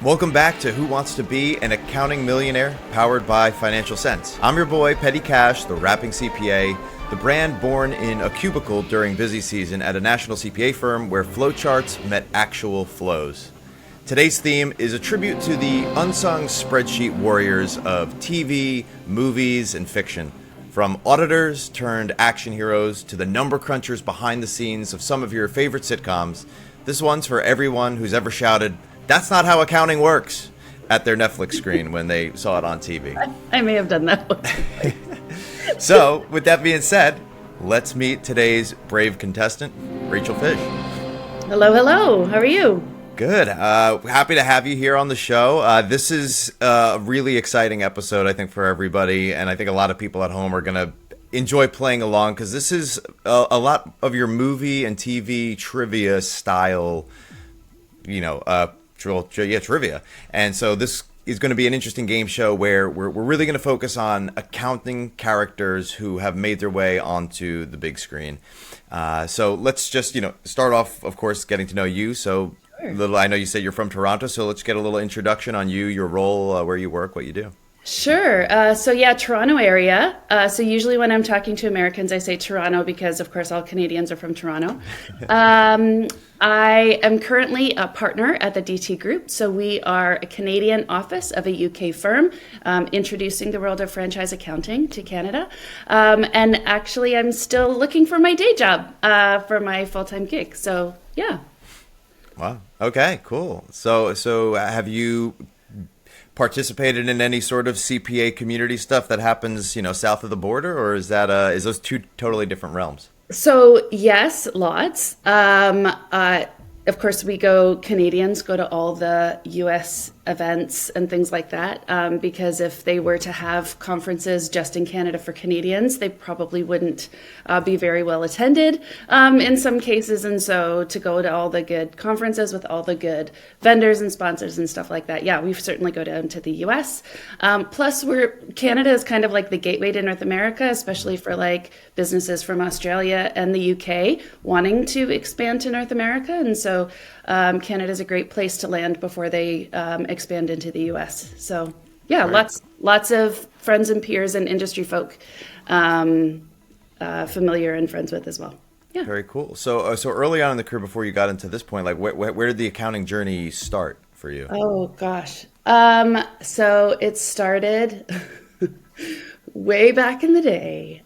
Welcome back to Who Wants to Be an Accounting Millionaire, powered by Financial Sense. I'm your boy, Petty Cash, the rapping CPA, the brand born in a cubicle during busy season at a national CPA firm where flowcharts met actual flows. Today's theme is a tribute to the unsung spreadsheet warriors of TV, movies, and fiction. From auditors turned action heroes to the number crunchers behind the scenes of some of your favorite sitcoms, this one's for everyone who's ever shouted, "That's not how accounting works," at their Netflix screen when they saw it on TV. I may have done that one. So, with that being said, let's meet today's brave contestant, Rachel Fisch. Hello, hello. How are you? Good. Happy to have you here on the show. This is a really exciting episode, I think, for everybody, and I think a lot of people at home are going to enjoy playing along because this is a lot of your movie and TV trivia style, trivia. And so this is going to be an interesting game show where we're really going to focus on accounting characters who have made their way onto the big screen. So let's just, start off, of course, getting to know you. So I know you said you're from Toronto, so let's get a little introduction on you, your role, where you work, what you do. Sure. Toronto area. So usually when I'm talking to Americans, I say Toronto because, of course, all Canadians are from Toronto. I am currently a partner at the DT Group. So we are a Canadian office of a UK firm, introducing the world of franchise accounting to Canada. And actually, I'm still looking for my day job for my full-time gig. So, yeah. Wow. Okay, cool. So have you participated in any sort of CPA community stuff that happens, south of the border, or is those two totally different realms? So yes, lots. Of course, Canadians go to all the US events and things like that, because if they were to have conferences just in Canada for Canadians, they probably wouldn't be very well attended in some cases. And so to go to all the good conferences with all the good vendors and sponsors and stuff like that, yeah, we certainly go down to the US. Plus, Canada is kind of like the gateway to North America, especially for like businesses from Australia and the UK wanting to expand to North America. And so Canada is a great place to land before they expand into the US. So yeah, Right. lots of friends and peers and industry folk familiar and friends with as well. Yeah. Very cool. So early on in the career, before you got into this point, like where did the accounting journey start for you? Oh gosh. So it started way back in the day.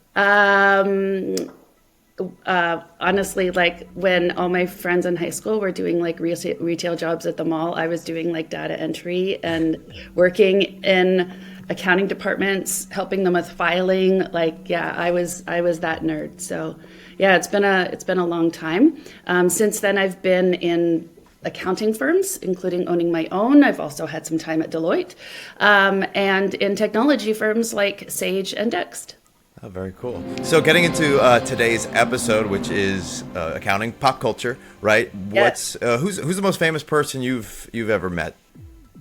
Honestly, like when all my friends in high school were doing like retail jobs at the mall, I was doing like data entry and working in accounting departments, helping them with filing. Like, yeah, I was that nerd. So yeah, it's been a long time. Since then I've been in accounting firms, including owning my own. I've also had some time at Deloitte, and in technology firms like Sage and Dext. Oh, very cool. So getting into today's episode, which is accounting pop culture, right? Yes. Who's the most famous person you've ever met?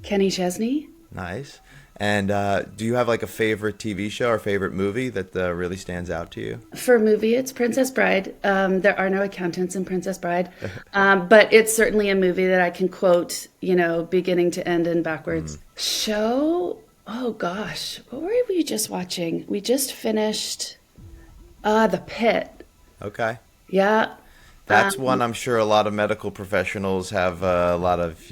Kenny Chesney. Nice. And do you have like a favorite TV show or favorite movie that really stands out to you? For a movie, it's Princess Bride. There are no accountants in Princess Bride, but it's certainly a movie that I can quote, beginning to end and backwards. Show. Oh gosh, what were we just watching? We just finished The Pit. Okay. Yeah. That's one I'm sure a lot of medical professionals have a lot of,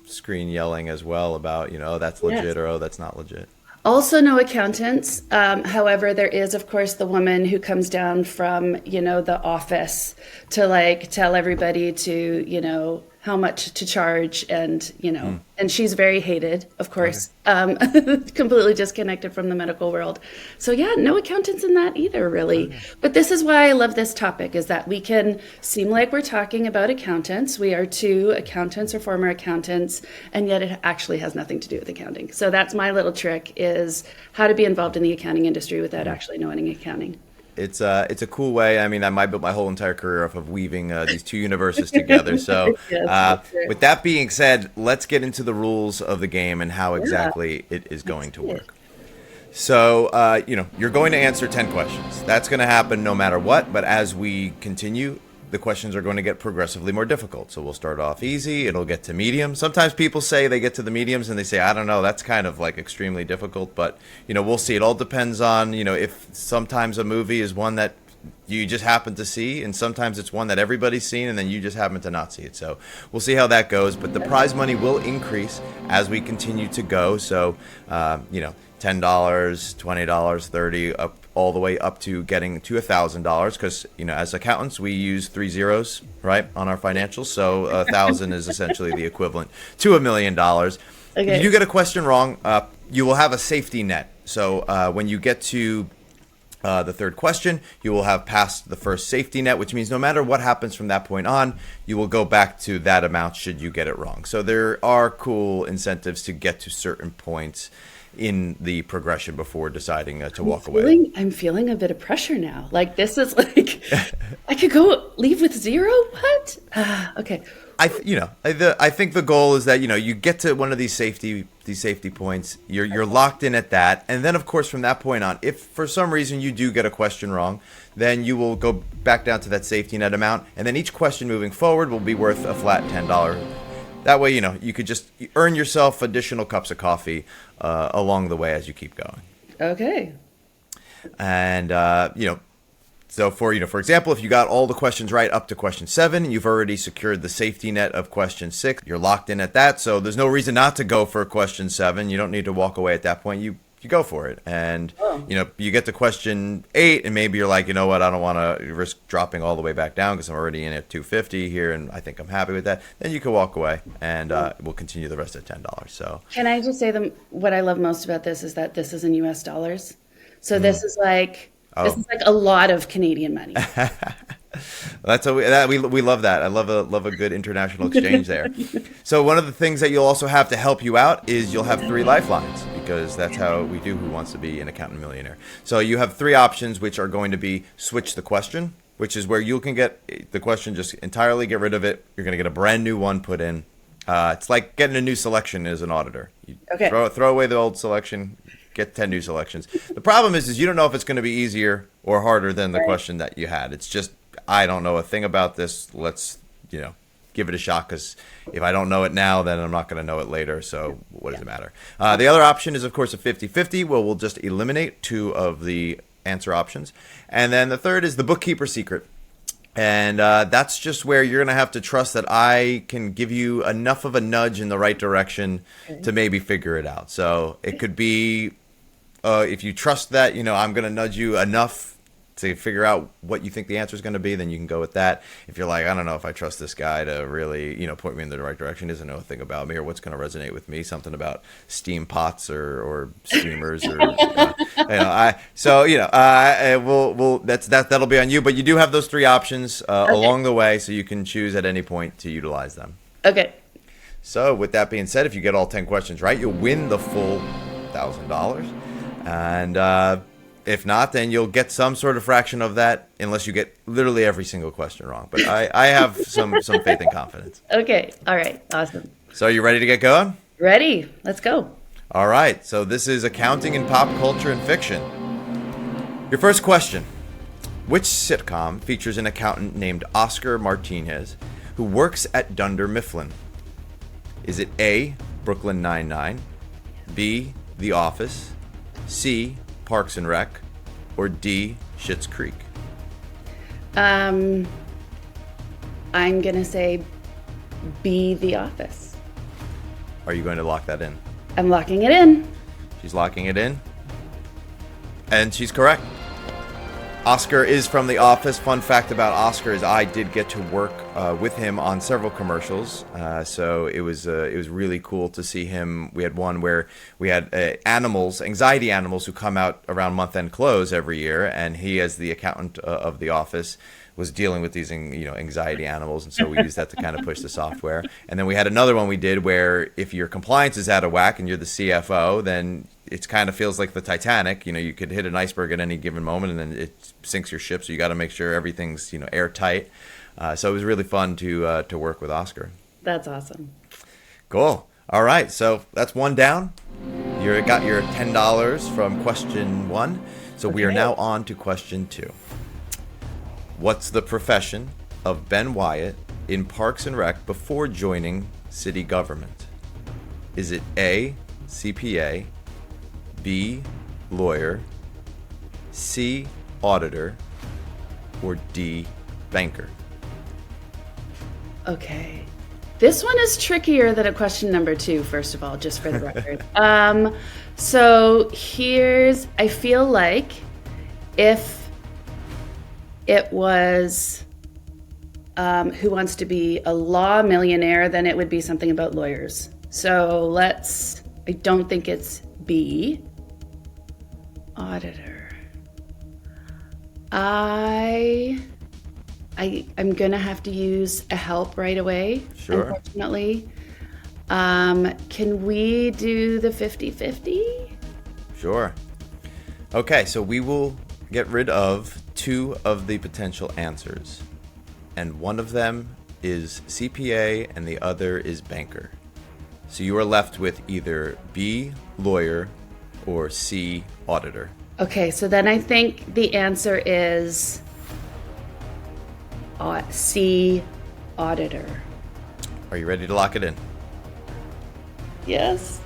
screen yelling as well about, oh, that's legit Yes. or oh, that's not legit. Also no accountants. However, there is, of course, the woman who comes down from, the office to like tell everybody to, how much to charge and, and she's very hated, of course, completely disconnected from the medical world. So yeah, no accountants in that either, really. But this is why I love this topic, is that we can seem like we're talking about accountants. We are two accountants or former accountants, and yet it actually has nothing to do with accounting. So that's my little trick, is how to be involved in the accounting industry without actually knowing accounting. It's a cool way. I mean, I might build my whole entire career off of weaving these two universes together. So with that being said, let's get into the rules of the game and how exactly it is going to work. So, you're going to answer 10 questions. That's going to happen no matter what. But as we continue, the questions are going to get progressively more difficult. So we'll start off easy. It'll get to medium. Sometimes people say they get to the mediums and they say, I don't know, that's kind of like extremely difficult. But, we'll see. It all depends on, if sometimes a movie is one that you just happen to see, and sometimes it's one that everybody's seen and then you just happen to not see it. So we'll see how that goes, but the prize money will increase as we continue to go. So $10, $20, $30, up all the way up to getting to $1,000, because as accountants we use 3 zeros, right, on our financials. So 1,000 is essentially the equivalent to $1 million. Okay. If you get a question wrong, you will have a safety net. So when you get to the third question, you will have passed the first safety net, which means no matter what happens from that point on, you will go back to that amount should you get it wrong. So there are cool incentives to get to certain points in the progression before deciding to walk away. I'm feeling a bit of pressure now. Like, this is like, I could leave with 0? What? Okay. I think the goal is that you get to one of these safety points, you're locked in at that, and then of course from that point on, if for some reason you do get a question wrong, then you will go back down to that safety net amount, and then each question moving forward will be worth a flat $10. That way, you could just earn yourself additional cups of coffee along the way as you keep going. Okay. And so for example, if you got all the questions right up to question 7, you've already secured the safety net of question 6. You're locked in at that, so there's no reason not to go for question 7. You don't need to walk away at that point. You go for it. And you get to question 8, and maybe you're like, you know what, I don't want to risk dropping all the way back down because I'm already in at 250 here, and I think I'm happy with that. Then you can walk away, and we'll continue the rest at $10. So can I just say what I love most about this is that this is in US dollars. So this is like a lot of Canadian money. That's we love that. I love a good international exchange there. So one of the things that you'll also have to help you out is you'll have 3 lifelines, because that's how we do Who Wants to Be an Accountant Millionaire. So you have 3 options, which are going to be switch the question, which is where you can get the question, just entirely get rid of it. You're going to get a brand new one put in. It's like getting a new selection as an auditor. You throw away the old selection, get 10 new selections. The problem is you don't know if it's going to be easier or harder than the question that you had. It's just, I don't know a thing about this. Let's, give it a shot, because if I don't know it now, then I'm not going to know it later. So what does it matter? The other option is, of course, a 50-50. Well, we'll just eliminate 2 of the answer options. And then the third is the bookkeeper secret. And that's just where you're going to have to trust that I can give you enough of a nudge in the right direction to maybe figure it out. So it could be, if you trust that, I'm going to nudge you enough to figure out what you think the answer is going to be, then you can go with that. If you're like, I don't know if I trust this guy to really, point me in the right direction, doesn't know a thing about me or what's going to resonate with me, something about steam pots or steamers or, that'll be on you. But you do have those 3 options along the way, so you can choose at any point to utilize them. Okay. So with that being said, if you get all 10 questions right, you'll win the full $1,000. And if not, then you'll get some sort of fraction of that, unless you get literally every single question wrong. But I have some faith and confidence. Okay. All right. Awesome. So are you ready to get going? Ready. Let's go. All right. So this is accounting in pop culture and fiction. Your first question. Which sitcom features an accountant named Oscar Martinez who works at Dunder Mifflin? Is it A, Brooklyn Nine-Nine, B, The Office, C, Parks and Rec, or D, Schitt's Creek? I'm gonna say B, The Office. Are you going to lock that in? I'm locking it in. She's locking it in, and she's correct. Oscar is from The Office. Fun fact about Oscar is I did get to work with him on several commercials, so it was really cool to see him. We had one where we had anxiety animals who come out around month-end close every year, and he, as the accountant of The Office, was dealing with these anxiety animals, and so we used that to kind of push the software. And then we had another one we did where if your compliance is out of whack and you're the CFO, then it kind of feels like the Titanic. You could hit an iceberg at any given moment, and then it sinks your ship. So you got to make sure everything's airtight. So it was really fun to work with Oscar. That's awesome. Cool. All right, so that's one down. You got your $10 from question 1. So we are now on to question 2. What's the profession of Ben Wyatt in Parks and Rec before joining city government? Is it A, CPA, B, lawyer, C, auditor, or D, banker? Okay. This one is trickier than a question number 2, first of all, just for the record. So I feel like if it was Who Wants to Be a Law Millionaire, then it would be something about lawyers. So I don't think it's B, auditor. I'm gonna have to use a help right away. Sure. Unfortunately. Can we do the 50-50? Sure. Okay, so we will get rid of 2 of the potential answers. And one of them is CPA and the other is banker. So you are left with either B, lawyer, or C, auditor. Okay, so then I think the answer is C, auditor. Are you ready to lock it in? Yes.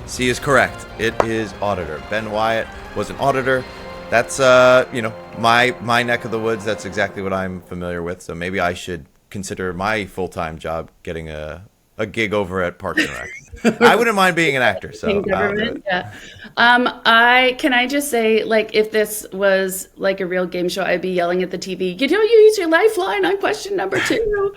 C is correct. It is auditor. Ben Wyatt was an auditor. That's my neck of the woods. That's exactly what I'm familiar with. So maybe I should consider my full-time job getting a gig over at Parks and Rec. I wouldn't mind being an actor. So In government, yeah. Can I just say, like, if this was like a real game show, I'd be yelling at the TV, you don't use your lifeline on question number 2.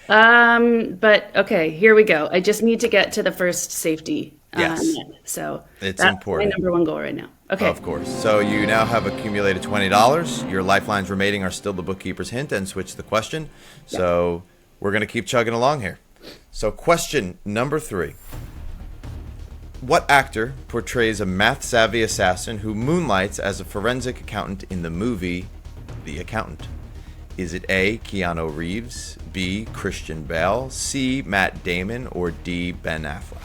But okay, here we go. I just need to get to the first safety. Yes. So It's that's important. my number 1 goal right now. Okay. Of course. So you now have accumulated $20. Your lifelines remaining are still the bookkeeper's hint and switch the question. So we're going to keep chugging along here. So question number 3. What actor portrays a math-savvy assassin who moonlights as a forensic accountant in the movie The Accountant? Is it A, Keanu Reeves, B, Christian Bale, C, Matt Damon, or D, Ben Affleck?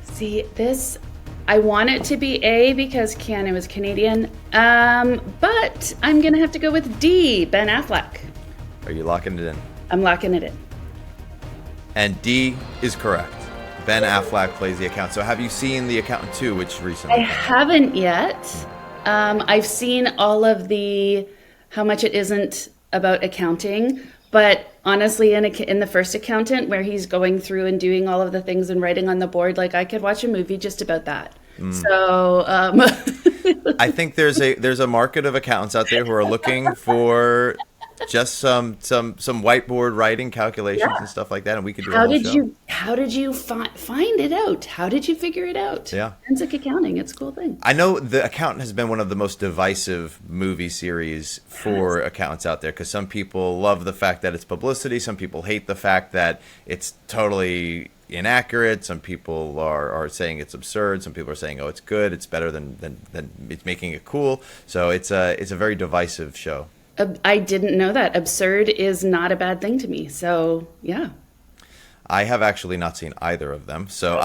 See, I want it to be A because Keanu is Canadian, but I'm going to have to go with D, Ben Affleck. Are you locking it in? I'm locking it in. And D is correct. Ben Affleck plays the accountant. So have you seen The Accountant 2, which recently I haven't yet. I've seen all of how much it isn't about accounting, but honestly, in the first Accountant, where he's going through and doing all of the things and writing on the board, like I could watch a movie just about that. So I think there's a market of accountants out there who are looking for just some whiteboard writing calculations and stuff like that, and we could do a whole show. How did you find it out? How did you figure it out? Yeah. Forensic accounting, it's a cool thing. I know The Accountant has been one of the most divisive movie series for accountants out there, because some people love the fact that it's publicity, some people hate the fact that it's totally inaccurate, some people are saying it's absurd, some people are saying, oh, it's good, it's better than it's making it cool. So it's a very divisive show. I didn't know that. Absurd is not a bad thing to me. So, yeah. I have actually not seen either of them. So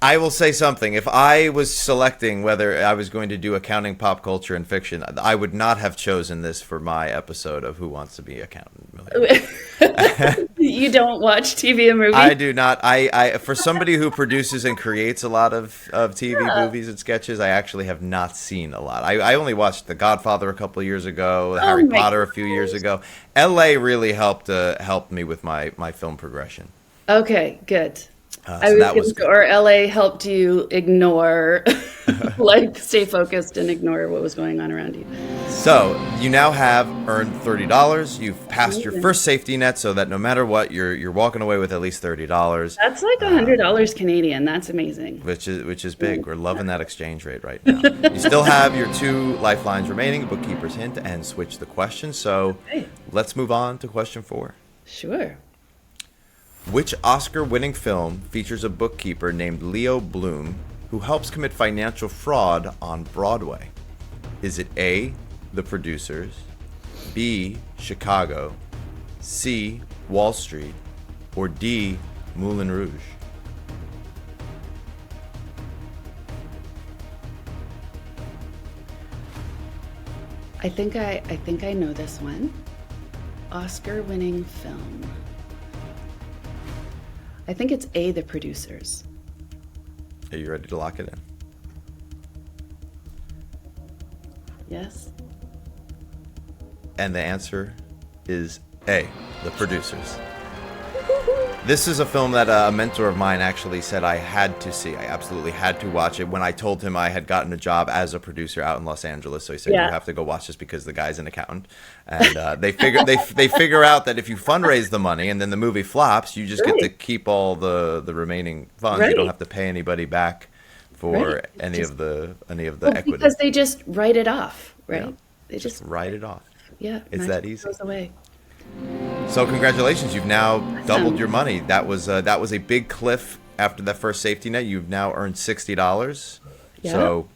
I will say something. If I was selecting whether I was going to do accounting, pop culture, and fiction, I would not have chosen this for my episode of Who Wants to Be Accountant Millionaire. You don't watch TV and movies? I do not. I for somebody who produces and creates a lot of TV movies and sketches, I actually have not seen a lot. I only watched The Godfather a couple of years ago, Harry Potter a few years ago. LA really helped me with my film progression. Okay, good. Or LA helped you ignore, stay focused and ignore what was going on around you. So you now have earned $30. You've passed your first safety net, so that no matter what, you're walking away with at least $30. That's like $100 Canadian. That's amazing. Which is big. We're loving that exchange rate right now. You still have your 2 lifelines remaining, bookkeeper's hint, and switch the question. So let's move on to question 4. Sure. Which Oscar-winning film features a bookkeeper named Leo Bloom who helps commit financial fraud on Broadway? Is it A, The Producers, B, Chicago, C, Wall Street, or D, Moulin Rouge? I think I know this one. Oscar-winning film. I think it's A, The Producers. Are you ready to lock it in? Yes? And the answer is A, The Producers. This is a film that a mentor of mine actually said I had to see. I absolutely had to watch it when I told him I had gotten a job as a producer out in Los Angeles. So he said, Yeah. you have to go watch this because the guy's an accountant. And they figure out that if you fundraise the money and then the movie flops, you just get to Right. keep all the remaining funds. You Right. don't have to pay anybody back for Right. any Just- of the Well, equity. because they just write it off, right? Yeah. They just, Write it off. yeah. It's magic that easy. Goes away. So congratulations, you've now doubled your money. That was a big cliff after that first safety net. You've now earned $60. Yeah. So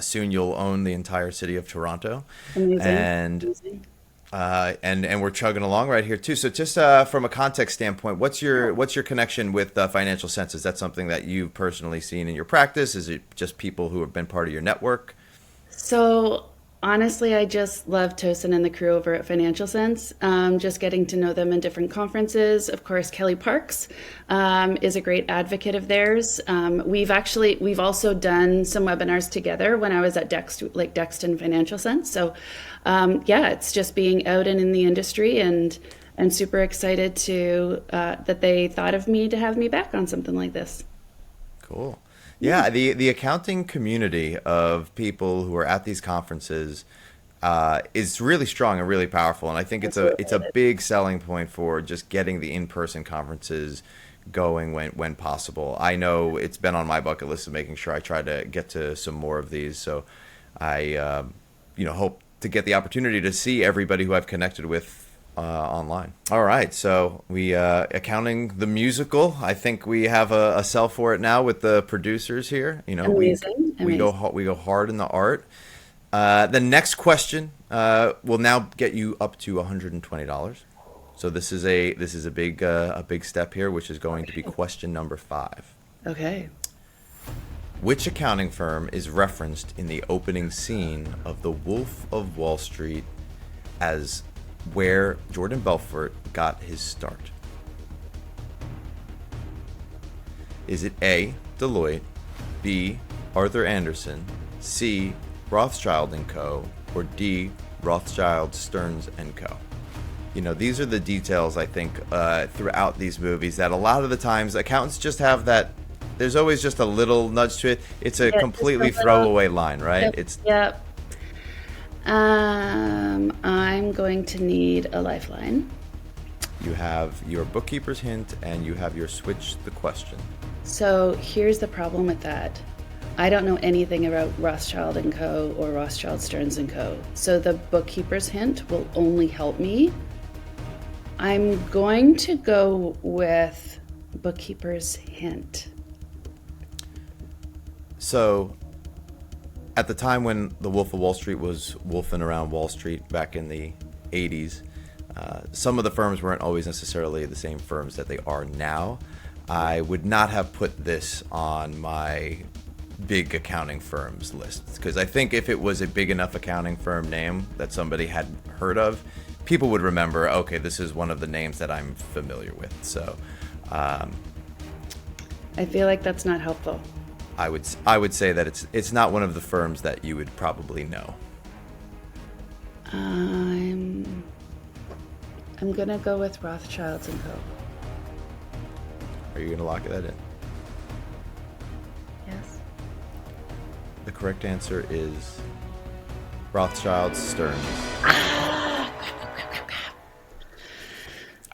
soon you'll own the entire city of Toronto. Amazing. And Amazing. and we're chugging along right here too. So just from a context standpoint, what's your connection with Financial Sense? Is that something that you've personally seen in your practice? Is it just people who have been part of your network? So honestly, I just love Tosin and the crew over at Financial Sense. Just getting to know them in different conferences. Of course, Kelly Parks is a great advocate of theirs. We've also done some webinars together when I was at Dexton Financial Sense. So yeah, it's just being out and in the industry and super excited to that they thought of me to have me back on something like this. Cool. Yeah, the accounting community of people who are at these conferences is really strong and really powerful, and I think it's a big selling point for just getting the in-person conferences going when possible. I know it's been on my bucket list of making sure I try to get to some more of these, so I hope to get the opportunity to see everybody who I've connected with online. All right, so we accounting the musical. I think we have a sell for it now with the producers here. Amazing. We go hard in the art. The next question will now get you up to $120. So this is a big step here, which is going to be question number 5. Okay. Which accounting firm is referenced in the opening scene of The Wolf of Wall Street as where Jordan Belfort got his start? Is it A, Deloitte, B, Arthur Andersen, C, Rothschild & Co., or D, Rothschild, Stearns & Co.? These are the details, I think, throughout these movies that a lot of the times accountants just have that. There's always just a little nudge to it. It's a completely throwaway line, right? Yep. I'm going to need a lifeline. You have your bookkeeper's hint and you have your switch the question. So here's the problem with that. I don't know anything about Rothschild & Co. or Rothschild Stearns & Co. So the bookkeeper's hint will only help me. I'm going to go with bookkeeper's hint. So at the time when The Wolf of Wall Street was wolfing around Wall Street back in the 80s, some of the firms weren't always necessarily the same firms that they are now. I would not have put this on my big accounting firms list, because I think if it was a big enough accounting firm name that somebody hadn't heard of, people would remember, okay, this is one of the names that I'm familiar with. So I feel like that's not helpful. I would say that it's not one of the firms that you would probably know. I'm gonna go with Rothschilds & Co. Are you gonna lock that in? Yes. The correct answer is Rothschild Stearns.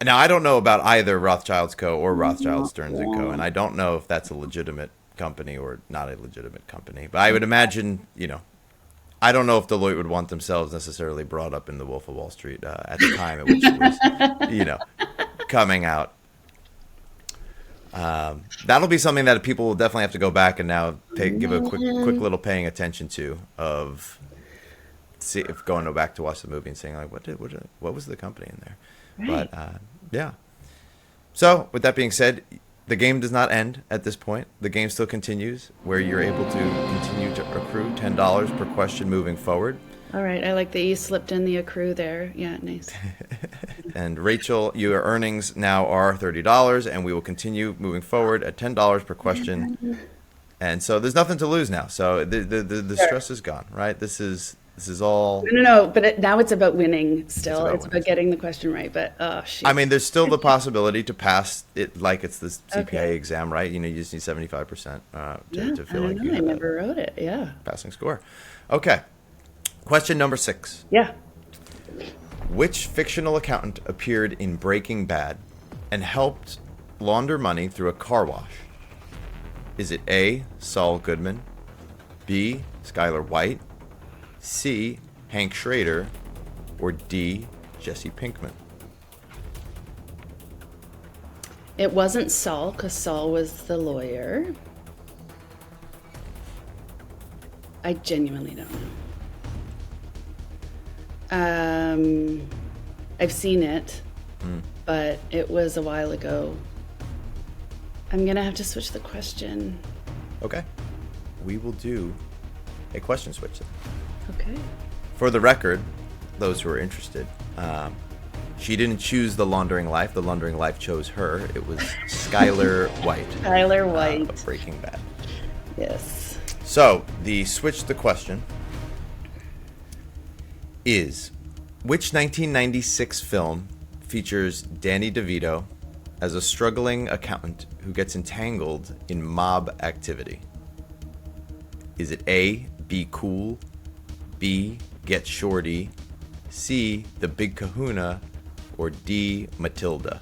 Now, I don't know about either Rothschilds Co. or Rothschild Stearns & Co., and I don't know if that's a legitimate company or not a legitimate company. But I would imagine, I don't know if Deloitte would want themselves necessarily brought up in The Wolf of Wall Street at the time at which it was, coming out. That'll be something that people will definitely have to go back and now give a quick little paying attention to see if going back to watch the movie and saying like what was the company in there. Right. But yeah. So with that being said, the game does not end at this point. The game still continues, where you're able to continue to accrue $10 per question moving forward. All right. I like that you slipped in the accrue there. Yeah, nice. And Rachel, your earnings now are $30, and we will continue moving forward at $10 per question. And so there's nothing to lose now. So the Sure. stress is gone, right? This is all. No, but now it's about winning still. about It's winning. about getting the question right. But oh, shoot. I mean, there's still the possibility to pass it like it's the CPA Okay. exam, right? You just need 75% Yeah, to I feel don't like know. you I have never wrote it. Yeah. a passing score. Okay. Question number 6. Yeah. Which fictional accountant appeared in Breaking Bad and helped launder money through a car wash? Is it A, Saul Goodman, B, Skylar White, C, Hank Schrader, or D, Jesse Pinkman? It wasn't Saul because Saul was the lawyer. I genuinely don't know. I've seen it, but it was a while ago. I'm gonna have to switch the question. Okay. We will do a question switch then. Okay. For the record, those who are interested, she didn't choose the laundering life. The laundering life chose her. It was Skylar White. Skylar White. Of Breaking Bad. Yes. So, the switch the question is, which 1996 film features Danny DeVito as a struggling accountant who gets entangled in mob activity? Is it A, Be Cool, B, Get Shorty, C, The Big Kahuna, or D, Matilda?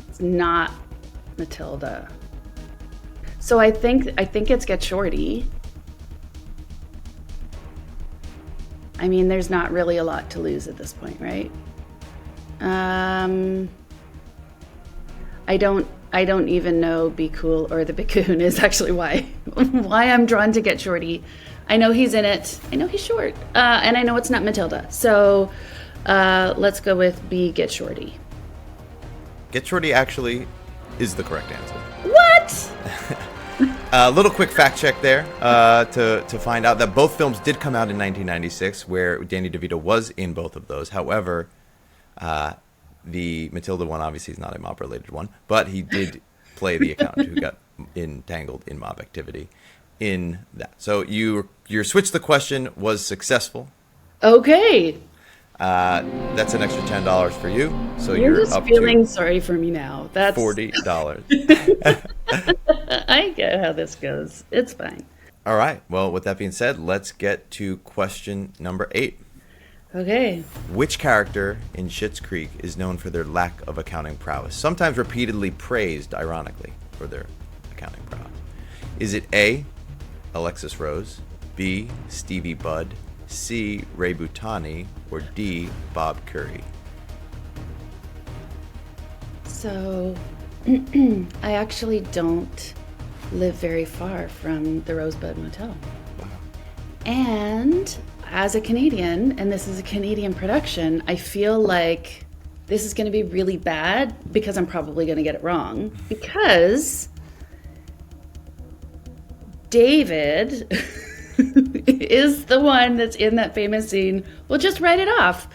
It's not Matilda. So I think it's Get Shorty. I mean, there's not really a lot to lose at this point, right? I don't even know Be Cool or The Big Kahuna is actually why I'm drawn to Get Shorty. I know he's in it. I know he's short, and I know it's not Matilda. So let's go with B, Get Shorty. Get Shorty actually is the correct answer. What? A little quick fact check there to find out that both films did come out in 1996, where Danny DeVito was in both of those. However, the Matilda one obviously is not a mob-related one, but he did play the accountant who got entangled in mob activity in that. So your switch the question was successful. Okay. That's an extra $10 for you. So You're you're just up feeling to sorry for me now. That's $40. I get how this goes. It's fine. All right. Well, with that being said, let's get to question number 8. Okay. Which character in Schitt's Creek is known for their lack of accounting prowess, sometimes repeatedly praised, ironically, for their accounting prowess? Is it A, Alexis Rose, B, Stevie Budd, C, Ray Butani, or D, Bob Curry? So I actually don't live very far from the Rosebud Motel. Wow. And as a Canadian, and this is a Canadian production, I feel like this is going to be really bad because I'm probably going to get it wrong. Because David is the one that's in that famous scene. Well, just write it off.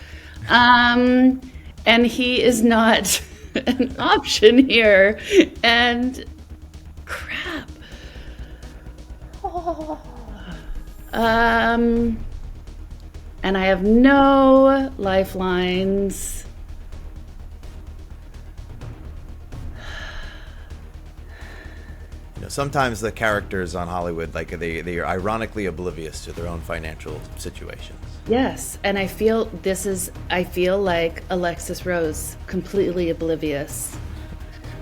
And he is not an option here. And crap. Oh. And I have no lifelines. You know, sometimes the characters on Hollywood, like they are ironically oblivious to their own financial situations. Yes, and I feel like Alexis Rose, completely oblivious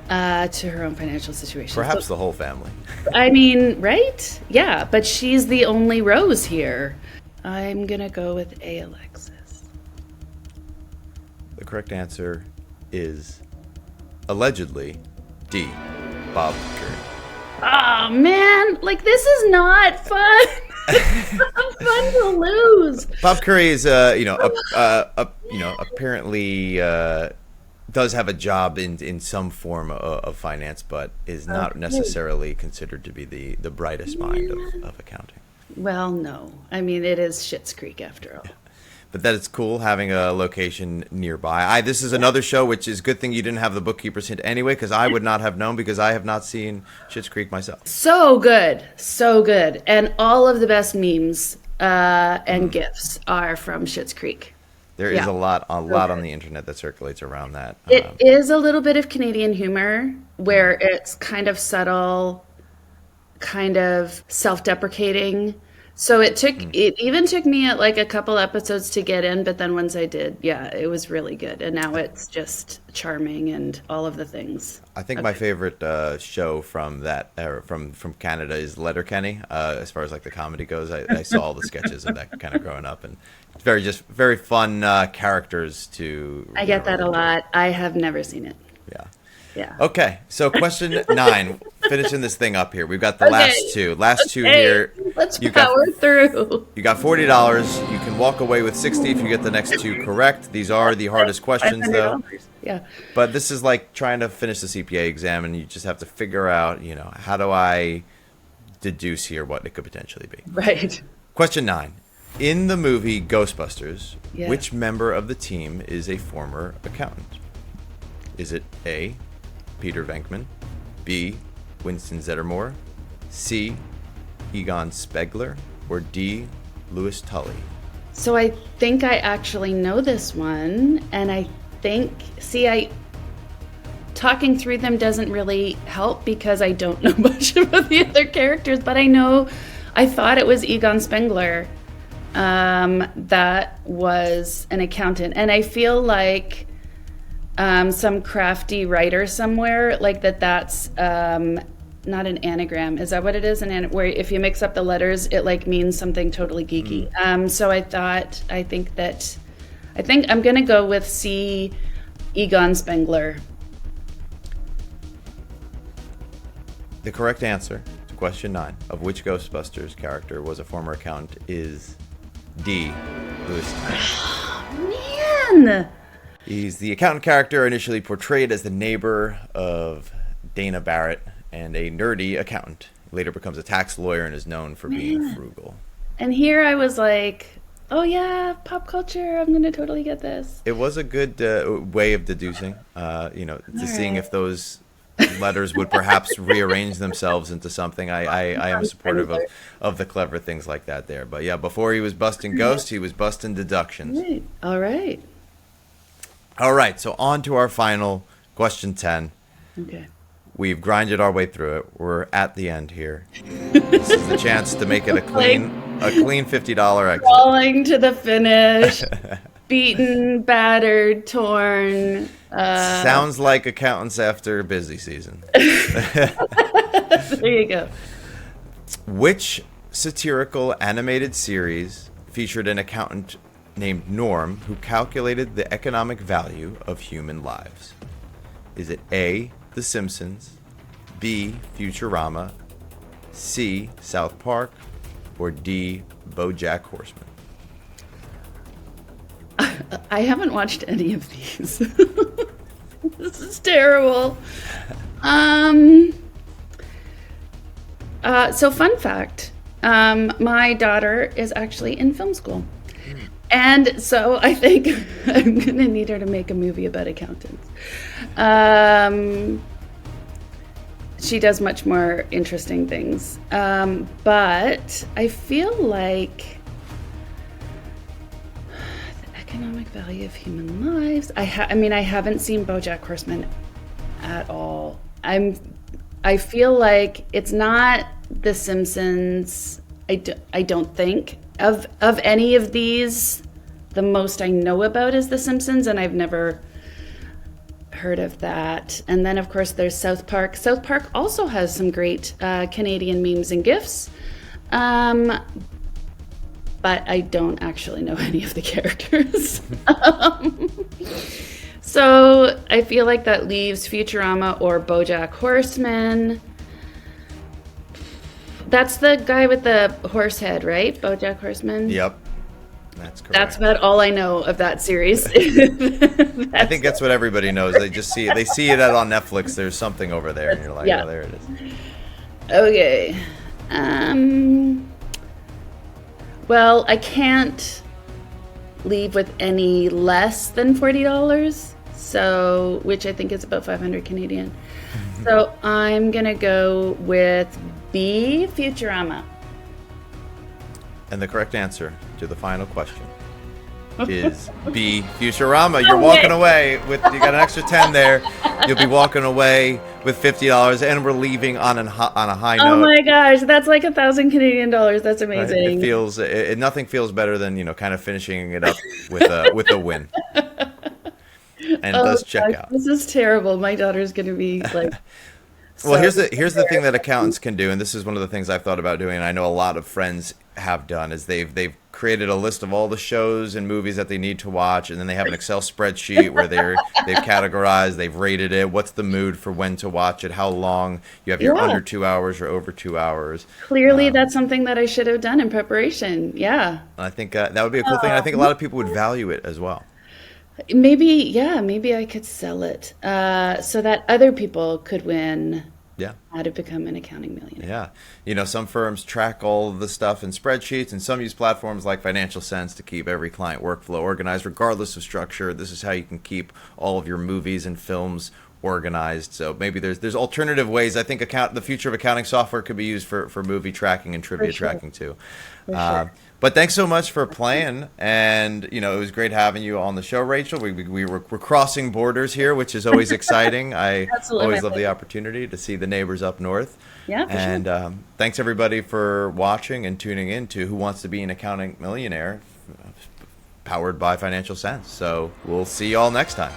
to her own financial situation. Perhaps the whole family. I mean, right? Yeah, but she's the only Rose here. I'm gonna go with A, Alexis. The correct answer is allegedly D, Bob Curry. Oh man, like this is not fun. It's not fun to lose. Bob Curry is, apparently does have a job in some form of finance, but is not necessarily considered to be the brightest mind of accounting. Well, no. I mean, it is Schitt's Creek after all. But that it's cool having a location nearby. This is another show, which is a good thing you didn't have the Bookkeepers hint anyway, because I would not have known, because I have not seen Schitt's Creek myself. So good. So good. And all of the best memes and GIFs are from Schitt's Creek. There is a lot on the internet that circulates around that. It is a little bit of Canadian humor where it's kind of subtle, kind of self-deprecating. So it even took me like a couple episodes to get in, but then once I did, it was really good. And now it's just charming and all of the things. I think my favorite show from that from Canada is Letterkenny. As far as like the comedy goes, I saw all the sketches of that kind of growing up, and it's very fun characters to. I get that a lot. I have never seen it. Yeah. Yeah. Okay, so question 9, finishing this thing up here. We've got the last two here. Let's power through. You got $40. You can walk away with 60 if you get the next 2 correct. These are the hardest questions, though. Yeah. But this is like trying to finish the CPA exam, and you just have to figure out, how do I deduce here what it could potentially be? Right. Question 9. In the movie Ghostbusters, which member of the team is a former accountant? Is it A, Peter Venkman, B, Winston Zeddemore, C, Egon Spengler, or D, Louis Tully? So I think I actually know this one, and I think, talking through them doesn't really help because I don't know much about the other characters, but I thought it was Egon Spengler that was an accountant, and I feel like some crafty writer somewhere like that's not an anagram. Is that what it is? Where if you mix up the letters, it like means something totally geeky. So I think I'm gonna go with C, Egon Spengler. The correct answer to question 9 of which Ghostbusters character was a former accountant is D, Louis Tully. Man! He's the accountant character initially portrayed as the neighbor of Dana Barrett and a nerdy accountant. Later becomes a tax lawyer and is known for being frugal. And here I was like, oh yeah, pop culture, I'm going to totally get this. It was a good way of deducing, seeing if those letters would perhaps rearrange themselves into something. I am supportive of the clever things like that there. But yeah, before he was busting ghosts, he was busting deductions. Right. All right. All right, so on to our final question 10. Okay. We've grinded our way through it. We're at the end here. This is the chance to make it a clean $50 exit. Crawling to the finish, beaten, battered, torn. Sounds like accountants after busy season. There you go. Which satirical animated series featured an accountant named Norm who calculated the economic value of human lives? Is it A, The Simpsons, B, Futurama, C, South Park, or D, BoJack Horseman? I haven't watched any of these. This is terrible. So fun fact, my daughter is actually in film school. And so I think I'm going to need her to make a movie about accountants. She does much more interesting things. But I feel like the economic value of human lives. I haven't seen BoJack Horseman at all. I feel like it's not The Simpsons. I don't think. Of any of these, the most I know about is The Simpsons, and I've never heard of that. And then, of course, there's South Park. South Park also has some great Canadian memes and GIFs, but I don't actually know any of the characters. So I feel like that leaves Futurama or BoJack Horseman. That's the guy with the horse head, right? BoJack Horseman? Yep. That's correct. That's about all I know of that series. I think that's what everybody knows. They just see it on Netflix. There's something over there, and you're like, Yeah. oh, there it is. Okay. Well, I can't leave with any less than $40, so which I think is about 500 Canadian. So I'm gonna go with B, Futurama. And the correct answer to the final question is B, Futurama. You're walking away with, you got an extra 10 there. You'll be walking away with $50, and we're leaving on a high note. Oh my gosh, that's like 1,000 Canadian dollars. That's Right? amazing. It feels, nothing feels better than, kind of finishing it up with a win. And it does check gosh, out. this is terrible. My daughter's gonna be like. Well, so here's the thing that accountants can do, and this is one of the things I've thought about doing, and I know a lot of friends have done, is they've created a list of all the shows and movies that they need to watch, and then they have an Excel spreadsheet where they've categorized, they've rated it, what's the mood for when to watch it, how long you have your Yeah. under 2 hours or over 2 hours. Clearly, that's something that I should have done in preparation. Yeah. I think that would be a cool thing, and I think a lot of people would value it as well. Maybe I could sell it so that other people could win Yeah. how to become an accounting millionaire. Yeah. Some firms track all of the stuff in spreadsheets, and some use platforms like Financial Sense to keep every client workflow organized, regardless of structure. This is how you can keep all of your movies and films organized. So maybe there's alternative ways. I think the future of accounting software could be used for movie tracking and trivia sure. tracking too. Sure. But thanks so much for playing, and it was great having you on the show, Rachel. We're crossing borders here, which is always exciting. I Absolutely. always love the opportunity to see the neighbors up north. Yeah, for And sure. thanks everybody for watching and tuning in to Who Wants to Be an Accounting Millionaire, powered by Financial Sense. So we'll see you all next time.